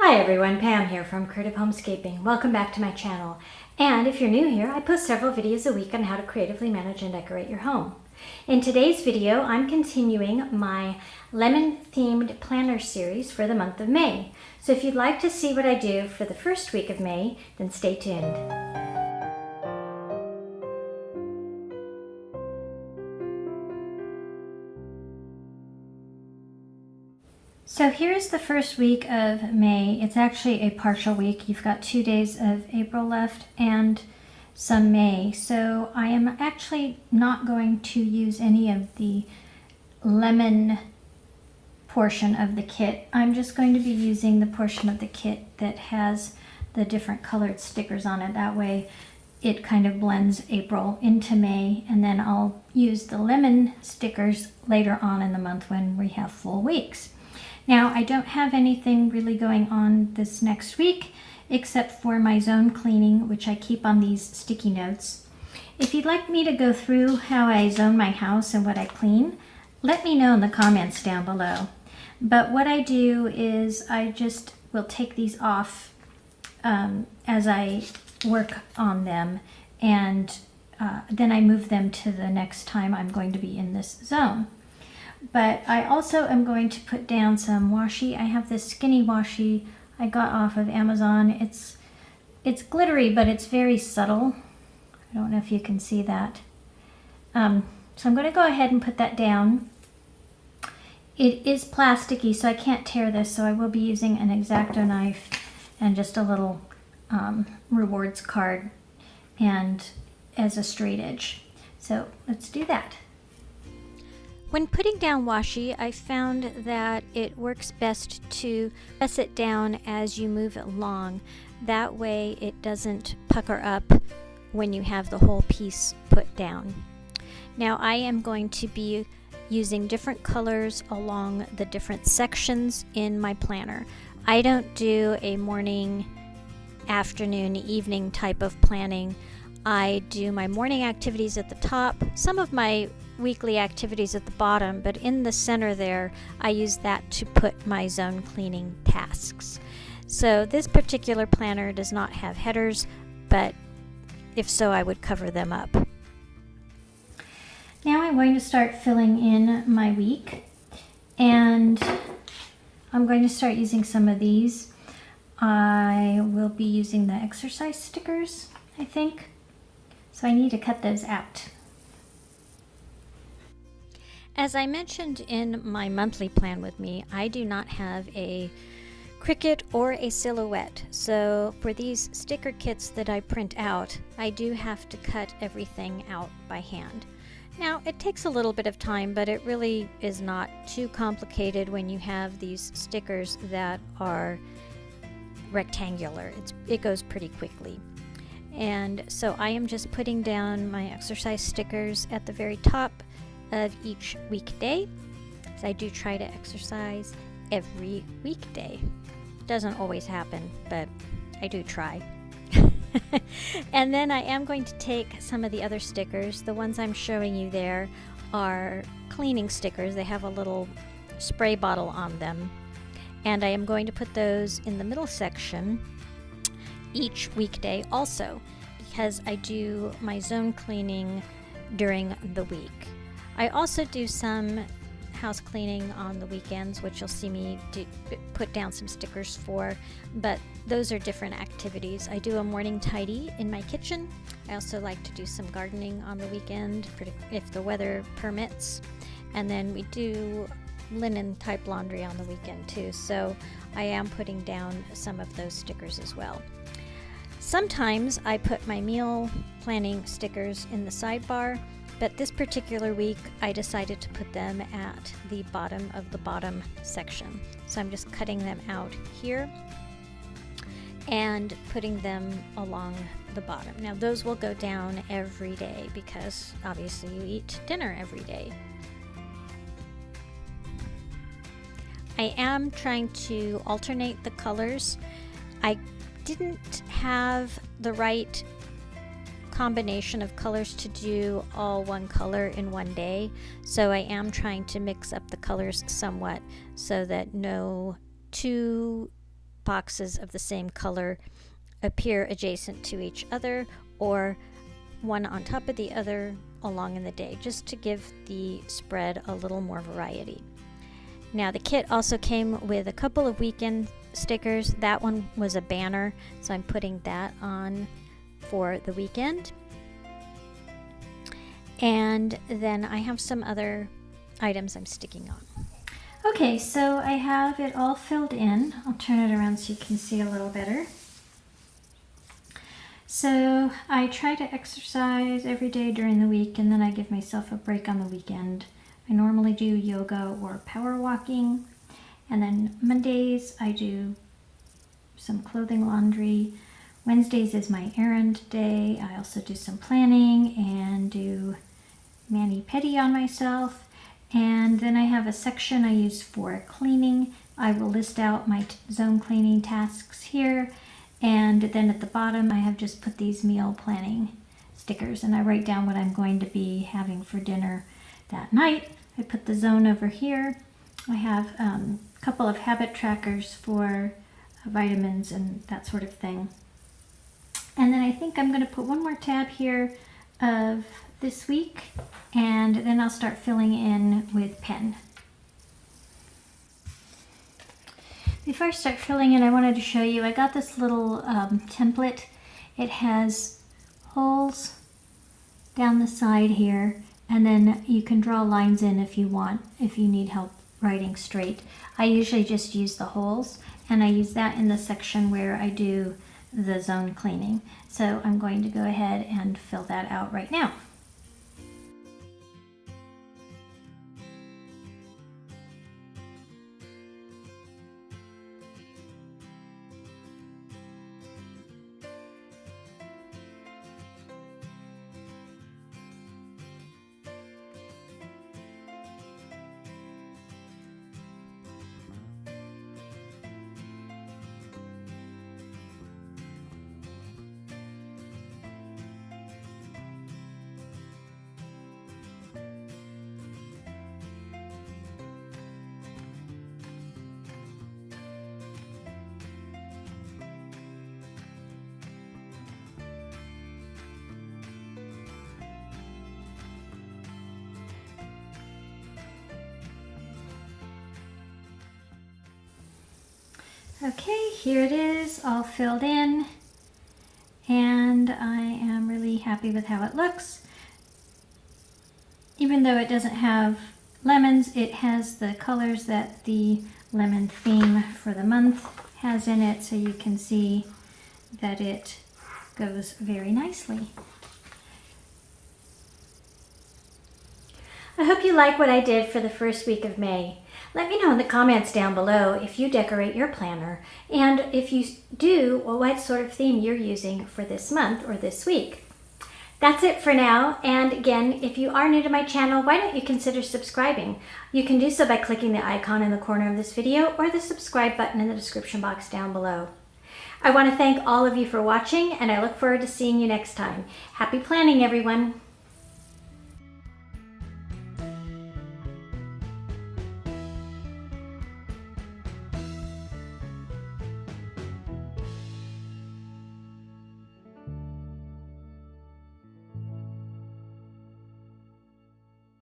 Hi everyone, Pam here from Creative Homescaping. Welcome back to my channel. And if you're new here, I post several videos a week on how to creatively manage and decorate your home. In today's video, I'm continuing my lemon-themed planner series for the month of May. So if you'd like to see what I do for the first week of May, then stay tuned. So here's the first week of May. It's actually a partial week. You've got 2 days of April left and some May. So I am actually not going to use any of the lemon portion of the kit. I'm just going to be using the portion of the kit that has the different colored stickers on it. That way it kind of blends April into May, and then I'll use the lemon stickers later on in the month when we have full weeks. Now, I don't have anything really going on this next week except for my zone cleaning, which I keep on these sticky notes. If you'd like me to go through how I zone my house and what I clean, let me know in the comments down below. But what I do is I just will take these off as I work on them, and then I move them to the next time I'm going to be in this zone. But I also am going to put down some washi. I have this skinny washi I got off of Amazon. It's glittery, but it's very subtle. I don't know if you can see that. So I'm going to go ahead and put that down. It is plasticky, so I can't tear this, so I will be using an X-Acto knife and just a little rewards card and as a straight edge. So let's do that. When putting down washi, I found that it works best to press it down as you move it along. That way it doesn't pucker up when you have the whole piece put down. Now I am going to be using different colors along the different sections in my planner. I don't do a morning, afternoon, evening type of planning. I do my morning activities at the top, some of my weekly activities at the bottom, but in the center there I use that to put my zone cleaning tasks. So this particular planner does not have headers, but if so, I would cover them up. Now I'm going to start filling in my week, and I'm going to start using some of these. I will be using the exercise stickers, I think, so I need to cut those out. As I mentioned in my monthly plan with me, I do not have a Cricut or a Silhouette. So for these sticker kits that I print out, I do have to cut everything out by hand. Now, it takes a little bit of time, but it really is not too complicated when you have these stickers that are rectangular. It goes pretty quickly. And so I am just putting down my exercise stickers at the very top of each weekday. So I do try to exercise every weekday. Doesn't always happen, but I do try. And then I am going to take some of the other stickers. The ones I'm showing you there are cleaning stickers. They have a little spray bottle on them. And I am going to put those in the middle section each weekday also, because I do my zone cleaning during the week. I also do some house cleaning on the weekends, which you'll see me put down some stickers for, but those are different activities. I do a morning tidy in my kitchen. I also like to do some gardening on the weekend if the weather permits, and then we do linen type laundry on the weekend too, so I am putting down some of those stickers as well. Sometimes I put my meal planning stickers in the sidebar, but this particular week I decided to put them at the bottom of the bottom section. So I'm just cutting them out here and putting them along the bottom. Now those will go down every day because obviously you eat dinner every day. I am trying to alternate the colors. I didn't have the right combination of colors to do all one color in one day, so I am trying to mix up the colors somewhat so that no two boxes of the same color appear adjacent to each other or one on top of the other along in the day, just to give the spread a little more variety. Now the kit also came with a couple of weekend stickers. That one was a banner, so I'm putting that on for the weekend. And then I have some other items I'm sticking on. Okay, so I have it all filled in. I'll turn it around so you can see a little better. So I try to exercise every day during the week, and then I give myself a break on the weekend. I normally do yoga or power walking, and then Mondays I do some clothing laundry. Wednesdays is my errand day. I also do some planning and do mani-pedi on myself. And then I have a section I use for cleaning. I will list out my zone cleaning tasks here. And then at the bottom, I have just put these meal planning stickers, and I write down what I'm going to be having for dinner that night. I put the zone over here. I have a couple of habit trackers for vitamins and that sort of thing. And then I think I'm going to put one more tab here of this week, and then I'll start filling in with pen. Before I start filling in, I wanted to show you, I got this little template. It has holes down the side here, and then you can draw lines in if you want, if you need help writing straight. I usually just use the holes, and I use that in the section where I do the zone cleaning. So I'm going to go ahead and fill that out right now. Okay, here it is, all filled in, and I am really happy with how it looks. Even though it doesn't have lemons, it has the colors that the lemon theme for the month has in it, so you can see that it goes very nicely. I hope you like what I did for the first week of May. Let me know in the comments down below if you decorate your planner, and if you do, well, what sort of theme you're using for this month or this week. That's it for now, and again, if you are new to my channel, why don't you consider subscribing? You can do so by clicking the icon in the corner of this video or the subscribe button in the description box down below. I want to thank all of you for watching, and I look forward to seeing you next time. Happy planning, everyone!